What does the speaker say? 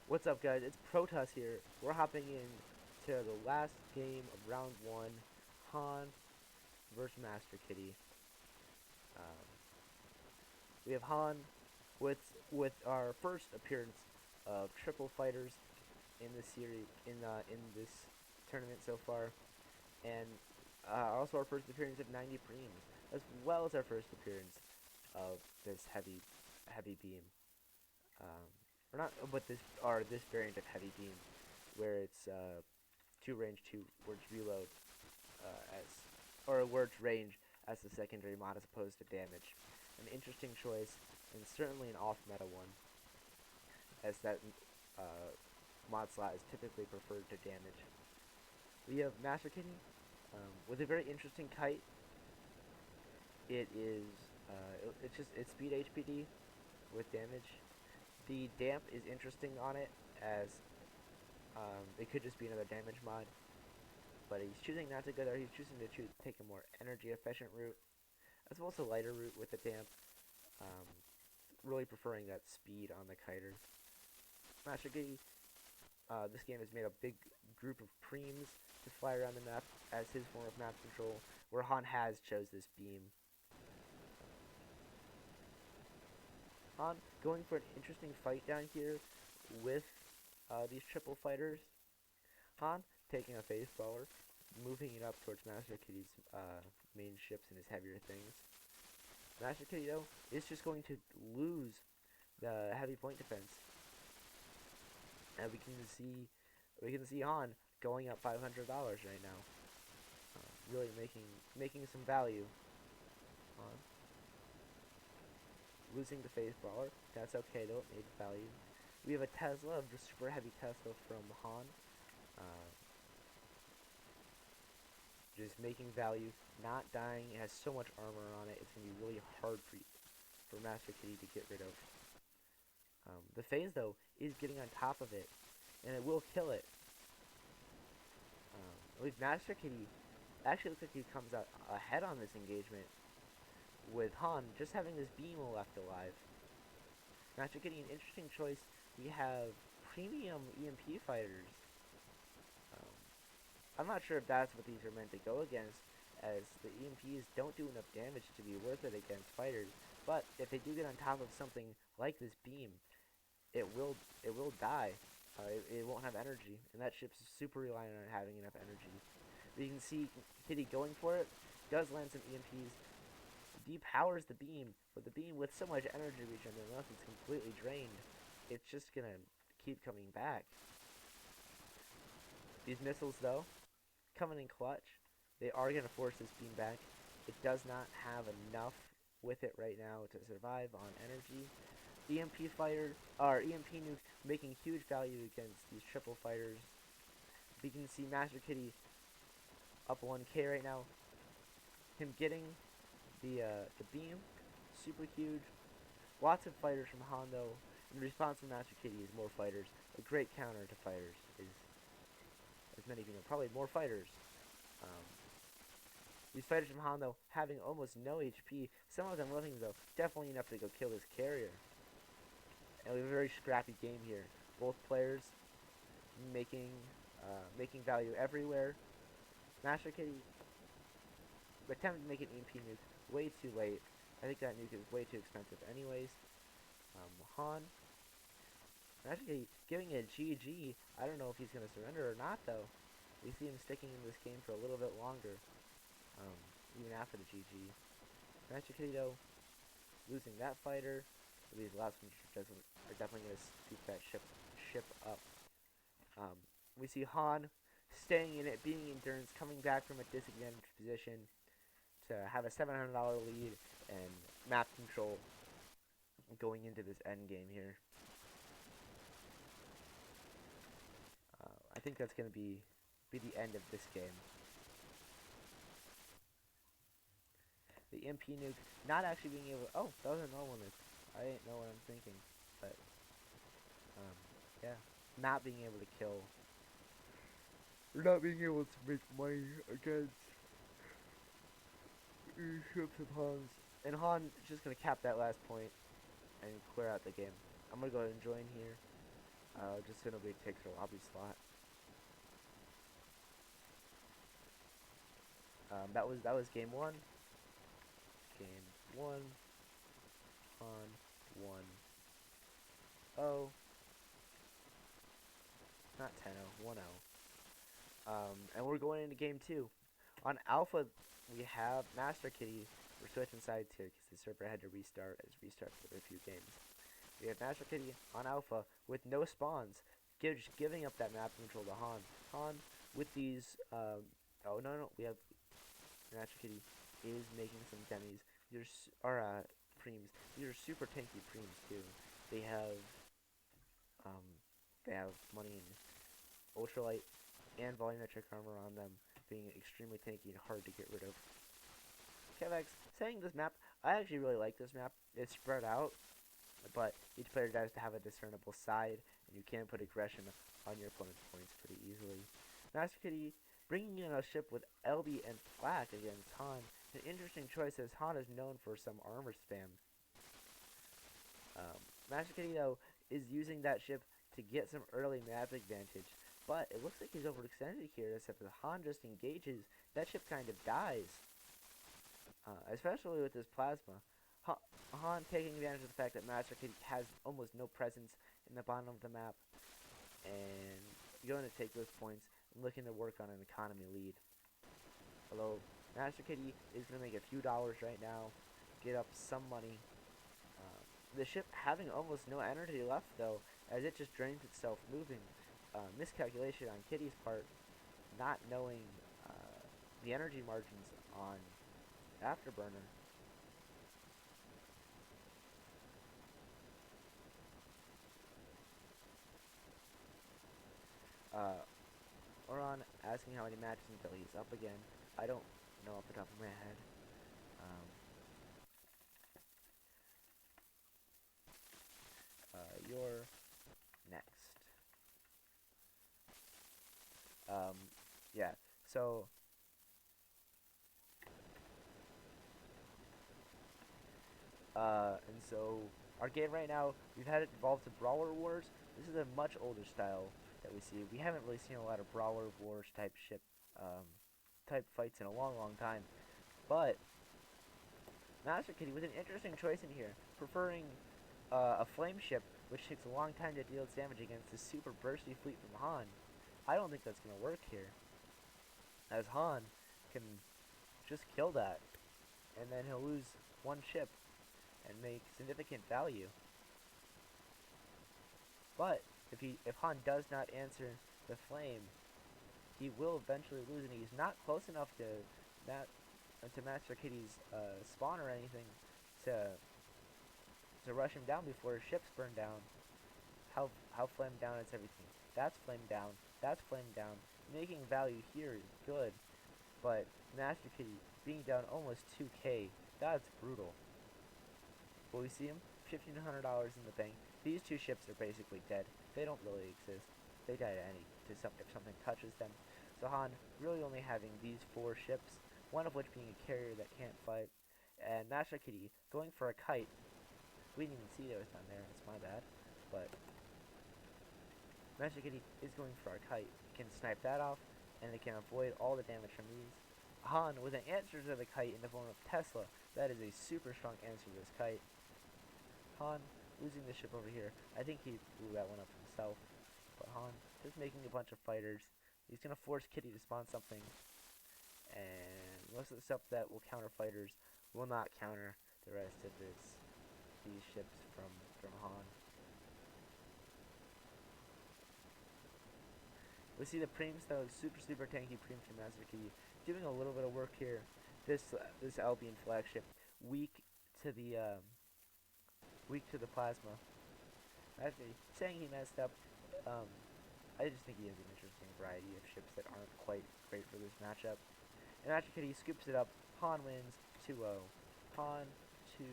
What's up, guys? It's Protoss here. We're hopping in to the last game of round one, Han versus MasterKIttly. Um, we have Han with our first appearance of triple fighters in this series in this tournament so far, and also our first appearance of 90 preems, as well as our first appearance of this heavy beam. Um, or not, but this variant of heavy beam, where it's two range, two words reload, as or words range as the secondary mod as opposed to damage. An interesting choice, and certainly an off-meta one, as that uh, mod slot is typically preferred to damage. We have MasterKIttly with a very interesting kite. It is it's speed HPD with damage. The damp is interesting on it, as it could just be another damage mod, but he's choosing not to go there. He's choosing to take a more energy efficient route, as well as a lighter route with the damp. Um, really preferring that speed on the kiter. MasterKIttly, this game has made a big group of preems to fly around the map as his form of map control, where Han has chose this beam. Han going for an interesting fight down here with these triple fighters. Han taking a phase crawler, moving it up towards MasterKIttly's main ships and his heavier things. MasterKIttly, though, is just going to lose the heavy point defense. And we can see Han going up $500 right now. Really making some value. Han losing the phase brawler. That's okay though, it made value. We have a Tesla, the super heavy Tesla from Han. Uh, just making value, not dying. It has so much armor on it. It's gonna be really hard for MasterKIttly to get rid of. The phase though is getting on top of it, and it will kill it. With MasterKIttly, actually looks like he comes out ahead on this engagement, with Han just having this beam left alive. MasterKIttly, an interesting choice. We have premium EMP fighters. Um, I'm not sure if that's what these are meant to go against, as the EMPs don't do enough damage to be worth it against fighters. But if they do get on top of something like this beam, it will die. It won't have energy, and that ship's super reliant on having enough energy. But you can see Kitty going for it. Does land some EMPs. Depowers the beam, but the beam with so much energy regen, unless it's completely drained, it's just gonna keep coming back. These missiles, though, coming in clutch. They are gonna force this beam back. It does not have enough with it right now to survive on energy. EMP fighter, or EMP nuke, making huge value against these triple fighters. We can see MasterKIttly up 1K right now. Him getting the beam, super huge. Lots of fighters from Han though. In response from MasterKIttly is more fighters. A great counter to fighters is, as many of you know, probably more fighters. Um, these fighters from Han though having almost no HP. Some of them living though, definitely enough to go kill this carrier. And we have a very scrappy game here. Both players making value everywhere. MasterKIttly attempted to make an EMP nuke way too late. I think that nuke is way too expensive anyways. Han MasterKIttly giving it a GG. I don't know if he's going to surrender or not though. We see him sticking in this game for a little bit longer, even after the GG. MasterKIttly though losing that fighter. These last ones are definitely going to scoop that ship up. We see Han staying in it, being endurance, coming back from a disadvantaged position to have a $700 lead and map control going into this end game here. I think that's going to be the end of this game. The MP nuke not actually being able. Oh, that was a normal nuke. I didn't know what I'm thinking, but yeah, not being able to kill. Or not being able to make money against ships of Han's. And Han just gonna cap that last point and clear out the game. I'm gonna go ahead and join here. Just so nobody takes her lobby slot. That was game one. Game one. On 1-0. Not 10-0. 1-0. And we're going into game two. On Alpha, we have MasterKIttly. We're switching sides here because the server had to restart as restart for a few games. We have MasterKIttly on Alpha with no spawns, just giving up that map control to Han. Han with these. Oh no, we have MasterKIttly is making some demis. These are preems. These are super tanky preems too. They have um, they have money in ultralight and volumetric armor on them, being extremely tanky and hard to get rid of. Kevex saying this map, I actually really like this map. It's spread out, but each player has to have a discernible side, and you can put aggression on your opponent's points pretty easily. MasterKIttly bringing in a ship with LB and Flak against Han. An interesting choice as Han is known for some armor spam. MasterKIttly though is using that ship to get some early map advantage, but it looks like he's overextended here, except that Han just engages, that ship kind of dies. Especially with this plasma. Han taking advantage of the fact that MasterKIttly has almost no presence in the bottom of the map, and going to take those points and looking to work on an economy lead. Although MasterKIttly is going to make a few dollars right now, get up some money. The ship having almost no energy left though, as it just drains itself moving. Miscalculation on Kitty's part, not knowing the energy margins on Afterburner. Oron asking how many matches until he's up again. I don't know off the top of my head. You're next. Yeah. So and so our game right now, we've had it evolve to Brawler Wars. This is a much older style that we see. We haven't really seen a lot of Brawler Wars type type fights in a long, long time. But MasterKIttly with an interesting choice in here, preferring a flame ship, which takes a long time to deal damage against this super bursty fleet from Han. I don't think that's gonna work here, as Han can just kill that, and then he'll lose one ship and make significant value. But if Han does not answer the flame, he will eventually lose, and he's not close enough to MasterKIttly's spawn or anything to rush him down before his ship's burned down. How flame down is everything. That's flame down. That's flame down. Making value here is good, but MasterKIttly being down almost 2k, that's brutal. Will we see him? $1,500 in the bank. These two ships are basically dead. They don't really exist. They die if something touches them. So Han really only having these 4 ships, one of which being a carrier that can't fight, and MasterKIttly going for a kite. We didn't even see that was down there. It's my bad. But MasterKIttly is going for a kite. Can snipe that off, and they can avoid all the damage from these. Han with an answer to the kite in the form of Tesla. That is a super strong answer to this kite. Han losing the ship over here. I think he blew that one up himself. But Han just making a bunch of fighters. He's going to force Kitty to spawn something. And most of the stuff that will counter fighters will not counter the rest of these ships from Han. We see the Preems though, super tanky Preems from MasterKIttly doing a little bit of work here. This Albion flagship weak to the plasma. Actually, saying he messed up, I just think he has an interesting variety of ships that aren't quite great for this matchup. And MasterKIttly scoops it up. Han wins 2-0. Han 2